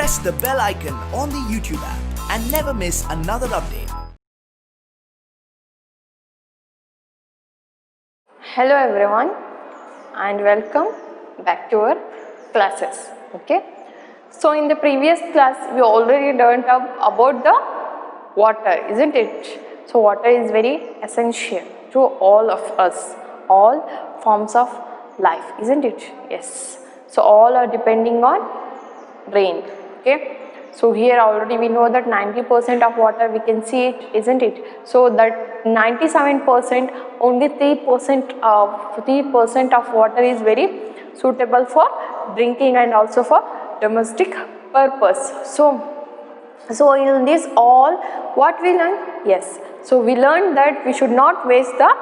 press the bell icon on the YouTube app and never miss another update. Hello everyone and welcome back to our classes. Okay, so in the previous class we already learned about the water, isn't it? So water is very essential to all of us, all forms of life, isn't it? Yes, so all are depending on rain. Okay, so here already we know that 90% of water we can see it, isn't it? So that 97%, only 3% of water is very suitable for drinking and also for domestic purpose. So in this all what we learn? Yes, so we learned that we should not waste the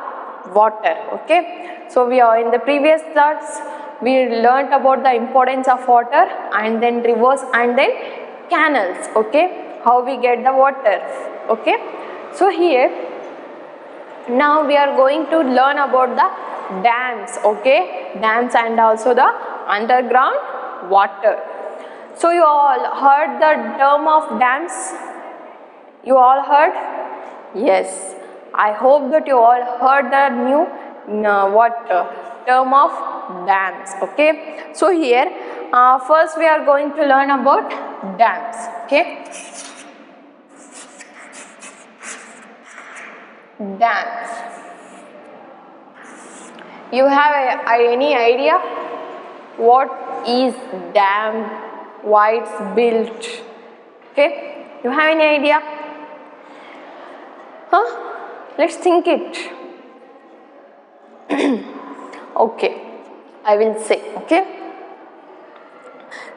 water. Okay, so we are in the previous class we learned about the importance of water and then rivers and then canals. Okay, how we get the water. Okay, so here now we are going to learn about the dams. Okay, dams and also the underground water. So you all heard the term of dams? You all heard? Yes, I hope that you all heard the new term of dams. Okay, so here first we are going to learn about dams. Okay, dams. You have any idea what is dam, why it's built? Okay, you have any idea? Let's think it. Okay, I will say. Okay,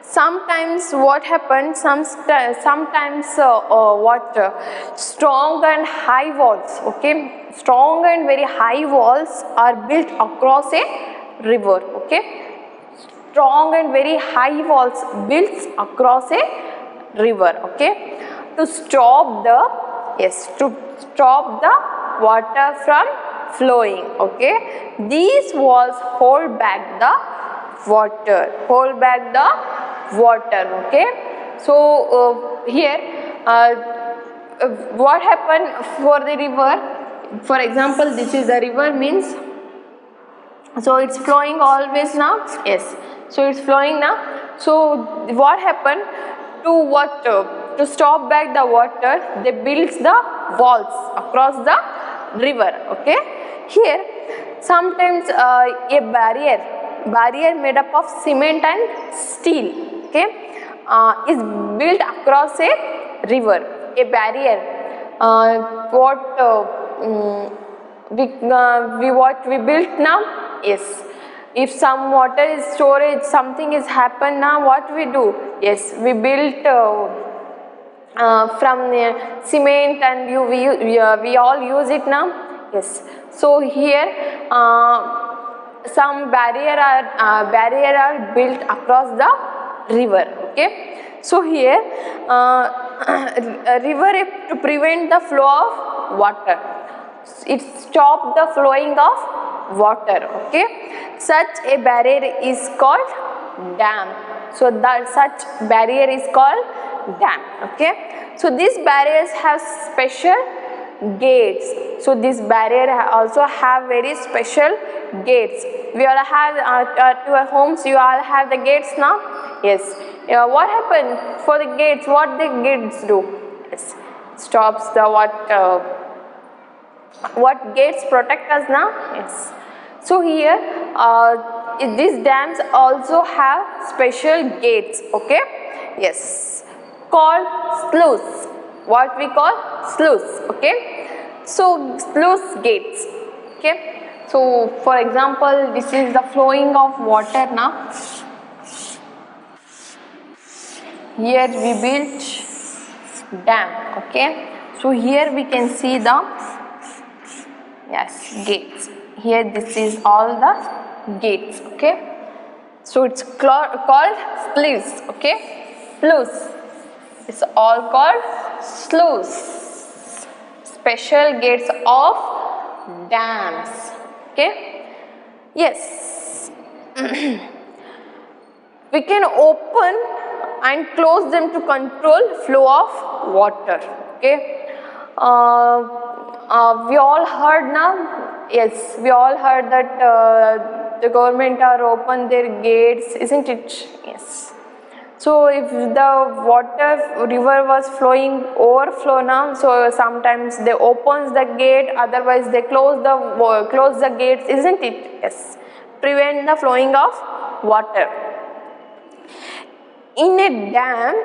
sometimes what happens, sometimes strong and high walls. Okay, strong and very high walls are built across a river. Okay, strong and very high walls built across a river. Okay, to stop the water from flowing. Okay, these walls hold back the water. Okay, so here what happened for the river? For example, this is the river, means so it's flowing always now. Yes, so it's flowing now. So what happened to to stop back the water? They built the walls across the river. Okay, here sometimes a barrier made up of cement and steel, okay, is built across a river. A barrier, what we built now? Yes, if some water is storage, something is happened now, what we do? Yes, we built from cement and we all use it now. Yes, so here some barrier are built across the river. Okay, so here a river, to prevent the flow of water, it stops the flowing of water. Okay, such a barrier is called dam. So that such barrier is called dam. Okay, so these barriers have special gates. So this barrier also have very special gates. We all have to our homes, you all have the gates now. Yes, what happened for the gates? What the gates do? Yes, stops the what gates protect us now. Yes, so here these dams also have special gates. Okay, yes, called sluice. What we call sluice. Okay, so sluice gates. Okay, so for example, this is the flowing of water now. Here we built dam. Okay, so here we can see the gates. Here this is all the gates. Okay, so it's called sluice. Okay, sluice. It's all called sluice. Special gates of dams. Okay, yes. We can open and close them to control flow of water. Okay, we all heard now. Yes, we all heard that the government are open their gates, isn't it? Yes. So if the water river was flowing overflow now, so sometimes they opens the gate, otherwise they close the gates, isn't it? Yes, prevent the flowing of water. In a dam,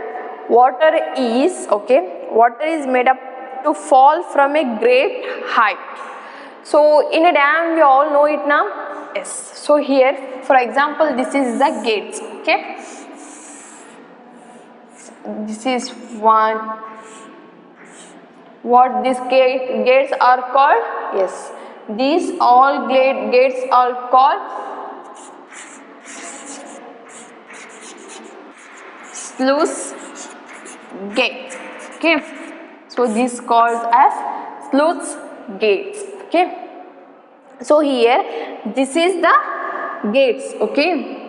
water is made up to fall from a great height. So in a dam, we all know it now. Yes. So here, for example, this is the gates. Okay. This is one. What these gates are called? Yes. These all gates are called sluice gate. Okay. So this called as sluice gates. Okay. So here this is the gates. Okay.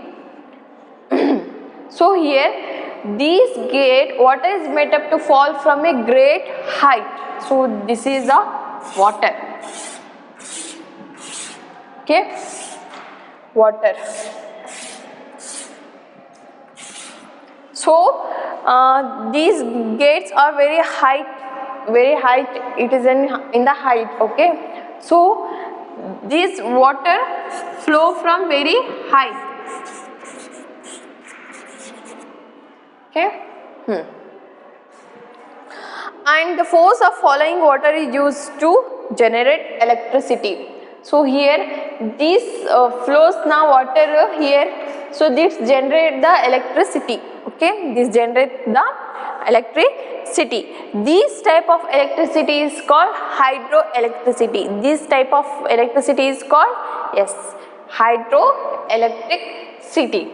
So here this gate, water is made up to fall from a great height. So this is the water. Okay, water. So these gates are very high. It is in the height. Okay. So this water flow from very high. Okay. And the force of falling water is used to generate electricity. So here this flows now water here. So this generate the electricity. Okay, this generate the electricity. This type of electricity is called hydroelectricity. This type of electricity is called, yes, hydroelectricity.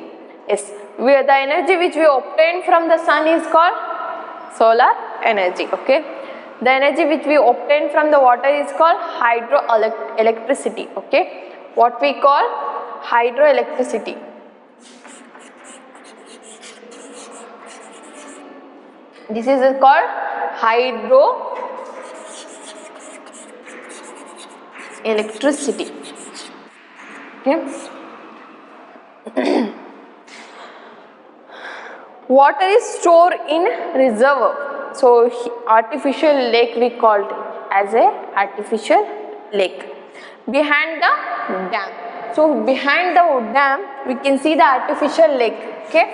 Yes, where the energy which we obtain from the sun is called solar energy. Okay, the energy which we obtain from the water is called hydroelectricity. Okay, what we call hydroelectricity. This is called hydroelectricity. Okay. Water is stored in reservoir. So artificial lake we called as a artificial lake behind the dam. So behind the dam we can see the artificial lake. Okay,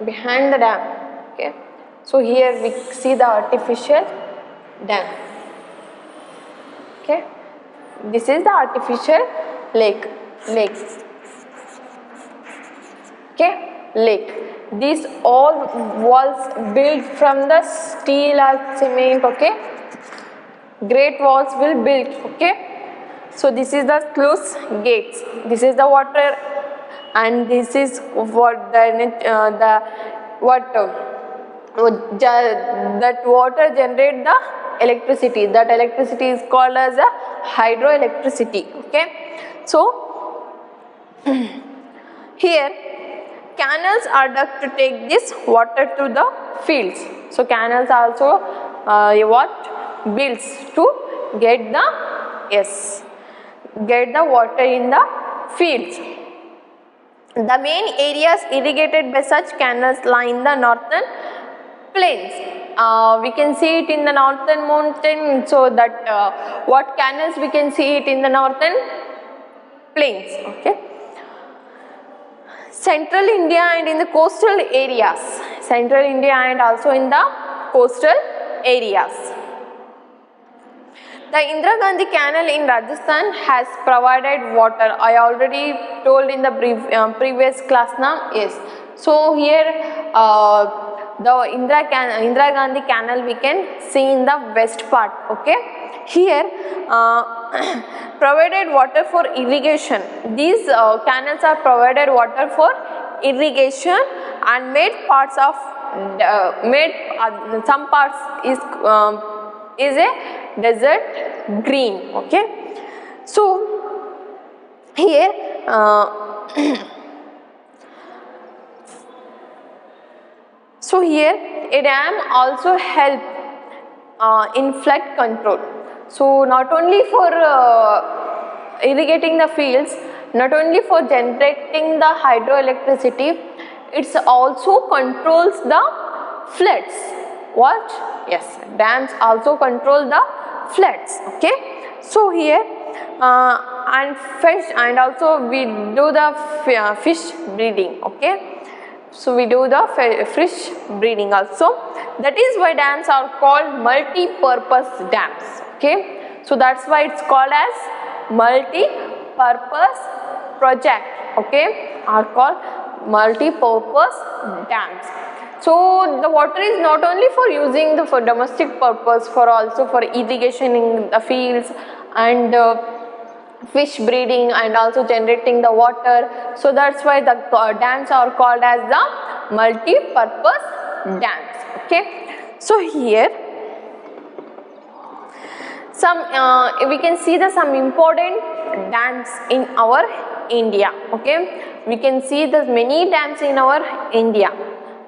behind the dam. Okay, so here we see the artificial dam. Okay, this is the artificial lake. Okay, lake. These all walls built from the steel or cement. Okay, great walls will build. Okay, so this is the sluice gates. This is the water, and this is what that water generate the electricity. That electricity is called as a hydroelectricity. Okay, so here canals are dug to take this water to the fields. So canals also builds to get the water in the fields. The main areas irrigated by such canals lie in the northern plains. We can see it in the northern mountain. So that what canals we can see it in the northern plains. Okay. Central India and in the coastal areas. Central India and also in the coastal areas. The Indira Gandhi Canal in Rajasthan has provided water. I already told in the previous class now. Yes. So here the Indira Gandhi Canal we can see in the west part. Okay. Here provided water for irrigation. These canals are provided water for irrigation and made parts of some parts is a desert green. Okay, so here So here a dam also help in flood control. So not only for irrigating the fields, not only for generating the hydroelectricity, it also controls the floods. What? Yes, dams also control the floods. Okay. So here and fish, and also we do the fish breeding. Okay. So we do the fish breeding also. That is why dams are called multi-purpose dams. Okay. So that's why it's called as multi-purpose project. Okay. Are called multi-purpose dams. So the water is not only for using for domestic purpose, for also for irrigation in the fields and fish breeding and also generating the water. So that's why the dams are called as the multi-purpose dams. Okay. So here some we can see some important dams in our India. Okay. We can see the many dams in our India,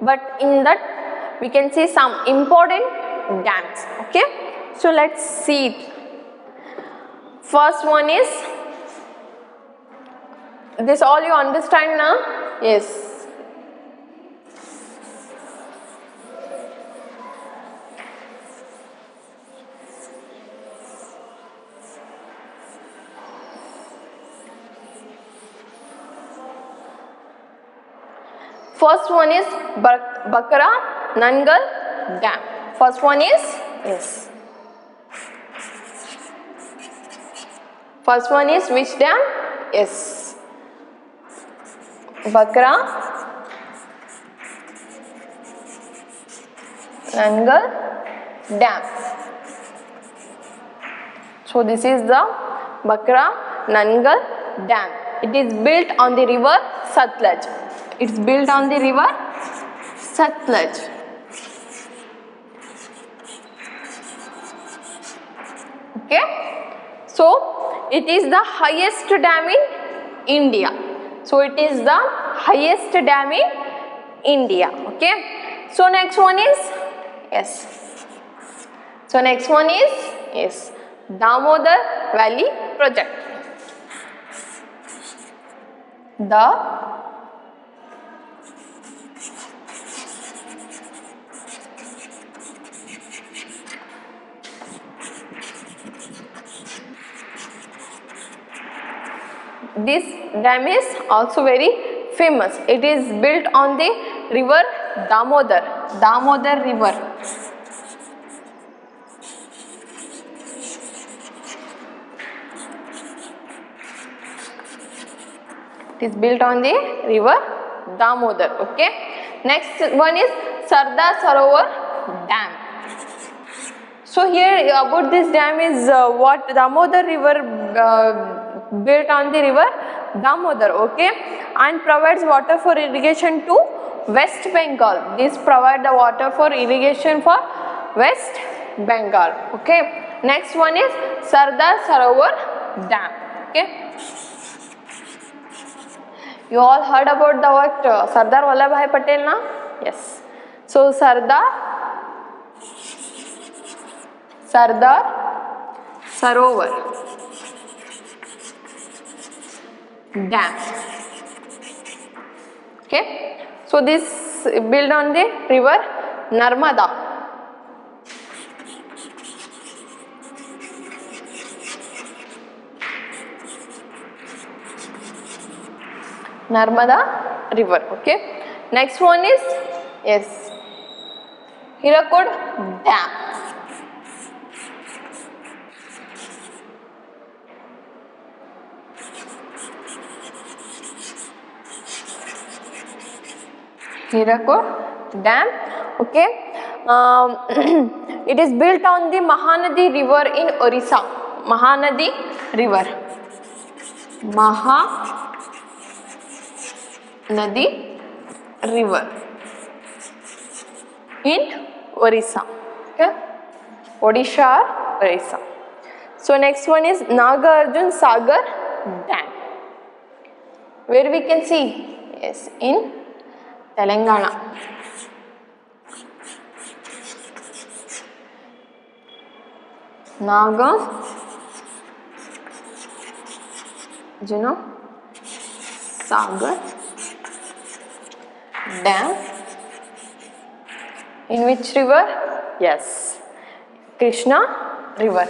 but in that we can see some important dams. Okay. So let's see it. First one is, this all you understand now? Yes. First one is Bakra Nangal Dam. First one is, yes. First one is which dam? Yes. Bakra Nangal Dam. So this is the Bakra Nangal Dam. It is built on the river Satluj. It's built on the river Satluj. Okay. So it is the highest dam in India. So it is the highest dam in India. Okay. So next one is, yes. So next one is, yes, Damodar Valley Project. This dam is also very famous. It is built on the river Damodar river. It is built on the river Damodar. Okay. Next one is Sardar Sarovar Dam. So here about this dam is what Damodar river built on the river Damodar. Okay, and provides water for irrigation to West Bengal. This provide the water for irrigation for West Bengal. Okay. Next one is Sardar Sarovar Dam. Okay. You all heard about the what Sardar Vallabhbhai Patel na? Yes. So Sardar Sarovar Dam. Okay. So this built on the river Narmada. Narmada river. Okay. Next one is, yes, Hirakud Dam. Hirakud Dam. Okay. It is built on the Mahanadi river in Orissa. Mahanadi river. Mahanadi river in Orissa. Okay. Odisha or Orissa. So next one is Nagarjun Sagar Dam. Where we can see? Yes, in Telangana. Nagarjuna Sagar Dam. In which river? Yes, Krishna river.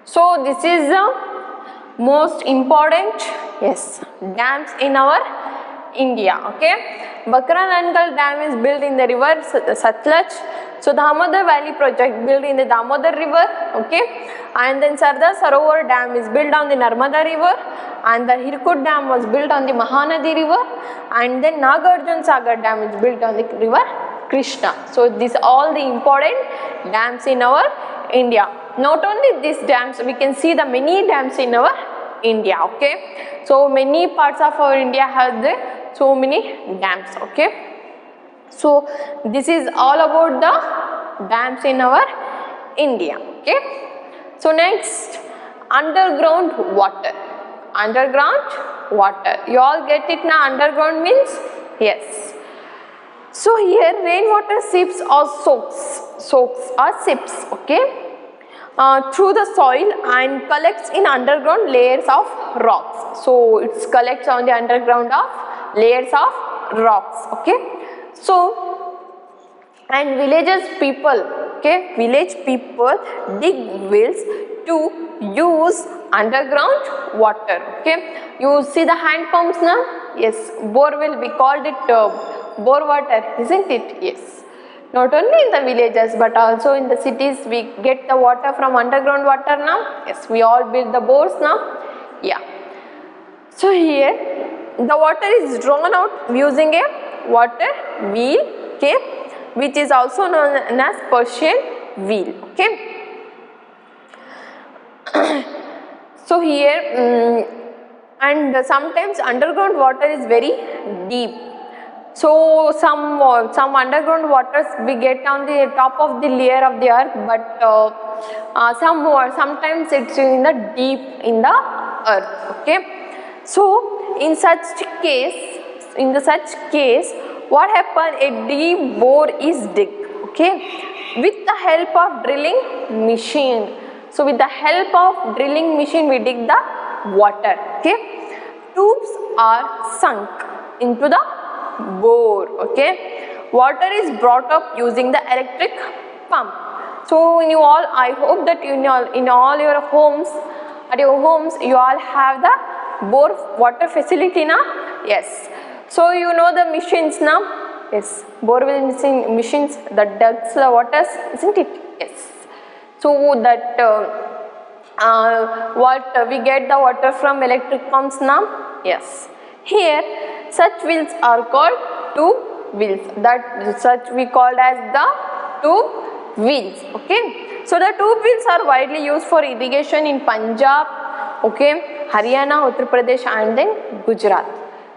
So this is the most important, yes, dams in our India. Okay, Bakra-Nankal Dam is built in the river Satluj. So Damodar Valley project built in the Damodar river. Okay, and then Sardar Sarovar Dam is built on the Narmada river, and the Hirkut Dam was built on the Mahanadi river, and then Nagarjuna Sagar Dam is built on the river Krishna. So these are all the important dams in our India. Not only these dams, we can see the many dams in our India. Okay, so many parts of our India have the so many dams. Okay, so this is all about the dams in our India. Okay, so next, underground water. Underground water, you all get it now? Underground means, yes. So here rainwater seeps or soaks or seeps, okay, through the soil and collects in underground layers of rocks. So it collects on the underground of layers of rocks. Okay, so and village people dig wells to use underground water. Okay, you see the hand pumps now? Yes, borewell, we called it bore water, isn't it? Yes. Not only in the villages but also in the cities we get the water from underground water now. Yes, we all build the bores now. Yeah. So here the water is drawn out using a water wheel, okay, which is also known as Persian wheel. Okay. So here and sometimes underground water is very deep. So some underground waters we get on the top of the layer of the earth, but sometimes it's in the deep in the earth. Okay, so in such case, what happen? A deep bore is dig. Okay, with the help of drilling machine. So with the help of drilling machine, we dig the water. Okay, tubes are sunk into the bore. Okay, water is brought up using the electric pump. So in I hope that in all your homes, at your homes you all have the bore water facility now. Yes, so you know the machines now. Yes, borewell machines that digs the waters, isn't it? Yes. So that we get the water from electric pumps now. Yes. Here such wheels are called tube wheels. That such we called as the tube wheels. Okay. So the tube wheels are widely used for irrigation in Punjab, okay, Haryana, Uttar Pradesh, and then Gujarat.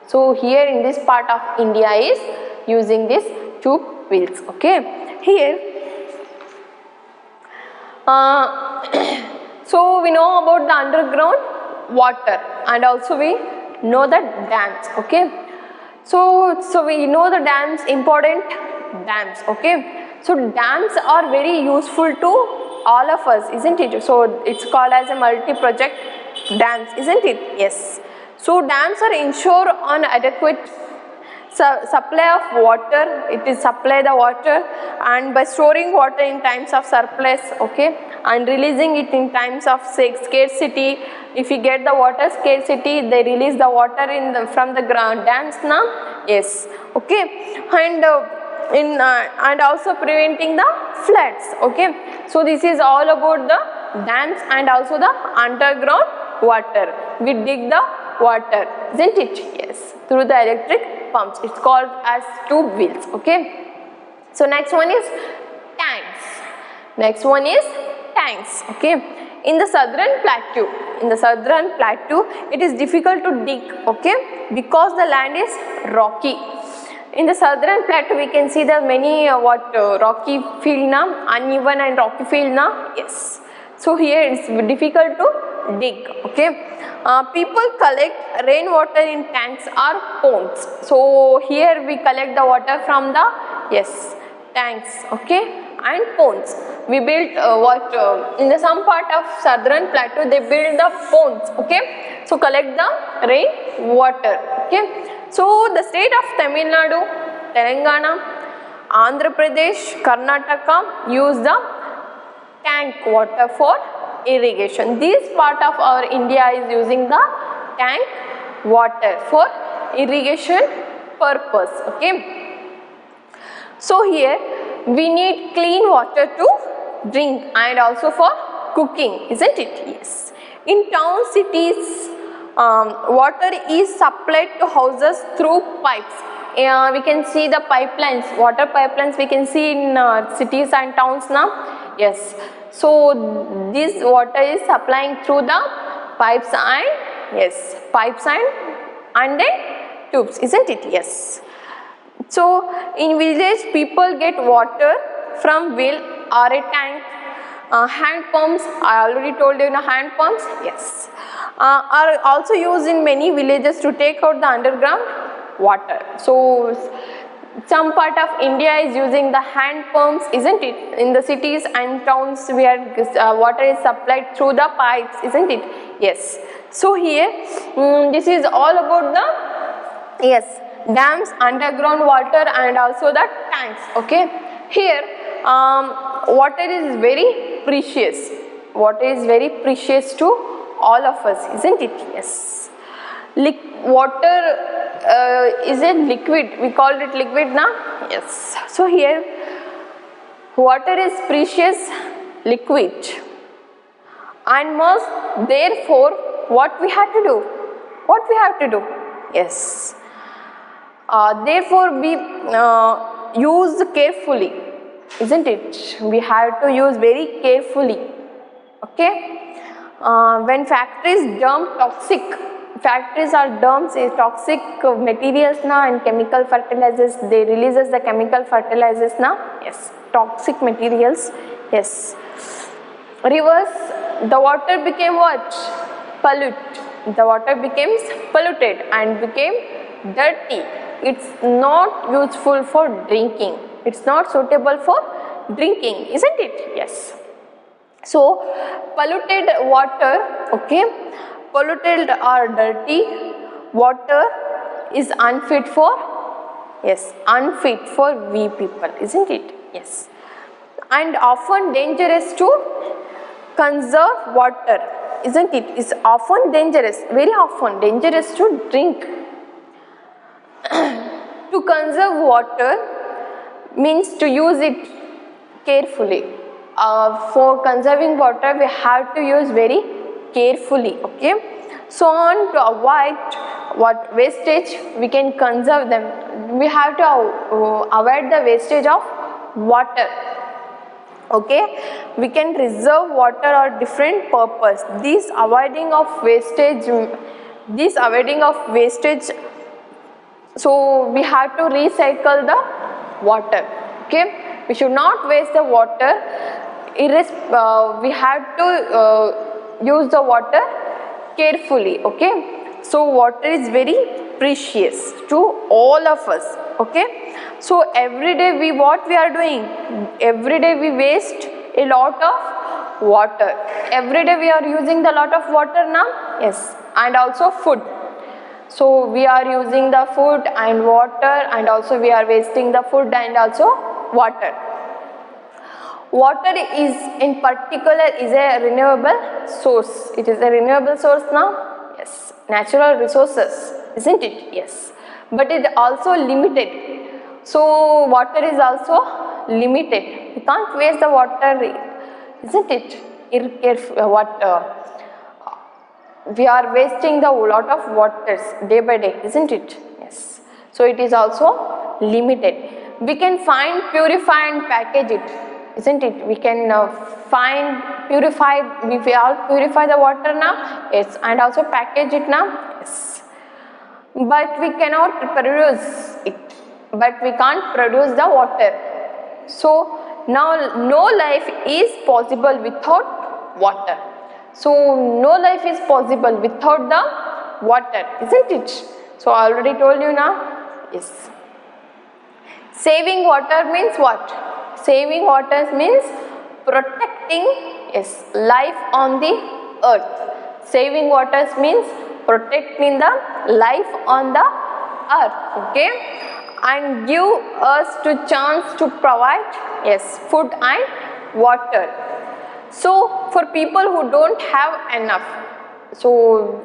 So here in this part of India is using this tube wheels. Okay. Here so we know about the underground water and also we know the dams. Okay, so we know the dams, important dams. Okay, so dams are very useful to all of us, isn't it? So it's called as a multi-project dams, isn't it? Yes. So dams are ensure on adequate supply of water. It is supply the water and by storing water in times of surplus, okay, and releasing it in times of scarcity. If you get the water scarcity, they release the water from the ground dams now. Yes, okay, and also preventing the floods. Okay, so this is all about the dams and also the underground water. We dig the water, isn't it? Yes, through the electric pumps. It's called as tube wheels. Okay, so next one is tanks. Next one is tanks. Okay, in the southern plateau, it is difficult to dig. Okay, because the land is rocky. In the southern plateau, we can see the many rocky field now, uneven and rocky field now. Yes. So here it's difficult to dig. Okay, People collect rainwater in tanks or ponds. So here we collect the water from the tanks, okay, and ponds. We built in the some part of southern plateau they build the ponds, okay, so collect the rain water, okay. So the state of Tamil Nadu, Telangana, Andhra Pradesh, Karnataka use the tank water for irrigation. This part of our India is using the tank water for irrigation purpose, okay. So here we need clean water to drink and also for cooking, isn't it? Yes. In town cities, water is supplied to houses through pipes. We can see the pipelines, water pipelines we can see in cities and towns now. Yes. So this water is supplying through the pipes and pipes and then tubes, isn't it? Yes. So in village people get water from well or a tank. Hand pumps, I already told you, hand pumps, yes, are also used in many villages to take out the underground water. So some part of India is using the hand pumps, isn't it? In the cities and towns where water is supplied through the pipes, isn't it? Yes. So here this is all about the dams, underground water and also the tanks, okay. Here water is very precious. Water is very precious to all of us, isn't it? Yes. Water is a liquid. We called it liquid now. Yes. So here water is precious liquid and most therefore what we have to do? What we have to do? Yes. Therefore we use carefully, isn't it? We have to use very carefully, okay. When factories dump toxic materials now and chemical fertilizers, they releases the chemical fertilizers now, yes, toxic materials, yes. Rivers, the water became what? The water becomes polluted and became dirty. It's not useful for drinking. It's not suitable for drinking, isn't it? Yes. So polluted water, okay, polluted or dirty water is unfit for, unfit for we people, isn't it? Yes. And often dangerous to conserve water, isn't it? It's often dangerous, very often dangerous to drink. To conserve water means to use it carefully. For conserving water we have to use very carefully, okay. So on to avoid what wastage, we can conserve them. We have to avoid the wastage of water, okay. We can reserve water or different purpose. This avoiding of wastage, so we have to recycle the water, okay. We should not waste the water. We have to use the water carefully, okay. So water is very precious to all of us, okay. So every day what we are doing? Every day we waste a lot of water. Every day we are using a lot of water now, yes, and also food. So we are using the food and water and also we are wasting the food and also water. Water is in particular is a renewable source. It is a renewable source now, yes, natural resources, isn't it? Yes, but it also limited. So water is also limited. We can't waste the water, isn't it? We are wasting the lot of waters day by day, isn't it? Yes. So it is also limited. We can find, purify and package it, isn't it? We can purify the water now, yes, and also package it now, yes. But we cannot produce it, but we can't produce the water. So now no life is possible without water. So no life is possible without the water, isn't it? So I already told you now. Yes. Saving water means what? Saving water means protecting, yes, life on the earth. Saving water means protecting the life on the earth, okay, and give us to chance to provide, yes, food and water. So for people who don't have enough, so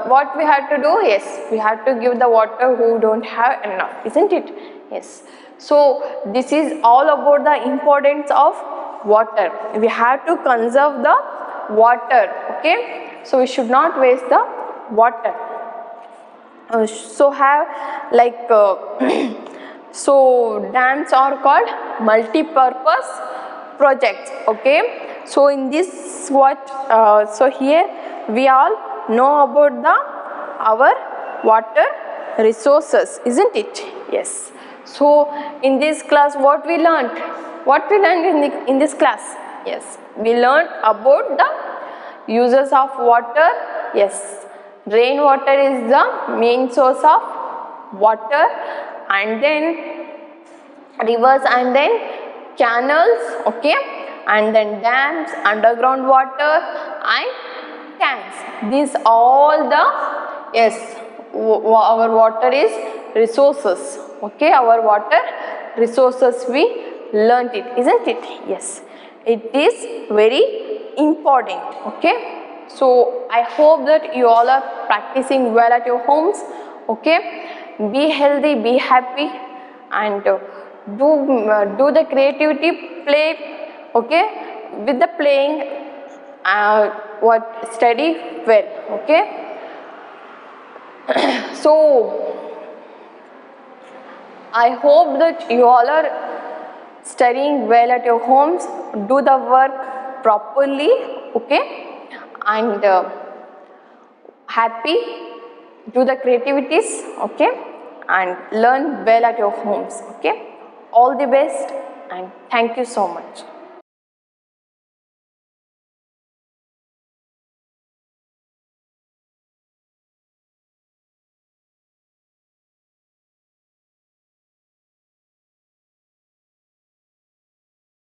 what we have to do? Yes, we have to give the water who don't have enough, isn't it? Yes. So this is all about the importance of water. We have to conserve the water, okay. So we should not waste the water. So have like so dams are called multi-purpose projects, okay. So in this so here we all know about the our water resources, isn't it? Yes. So in this class what we learned? In this class? Yes, we learned about the uses of water. Yes, rainwater is the main source of water, and then rivers, and then canals, okay, and then dams, underground water and tanks. These all the, yes, our water is resources, okay. Our water resources, we learnt it, isn't it? Yes, it is very important, okay. So I hope that you all are practicing well at your homes, okay. Be healthy, be happy, and do the creativity, play, okay. With the playing, study well, okay. So I hope that you all are studying well at your homes. Do the work properly, okay, and happy, do the creativities, okay, and learn well at your homes, okay. All the best, and thank you so much.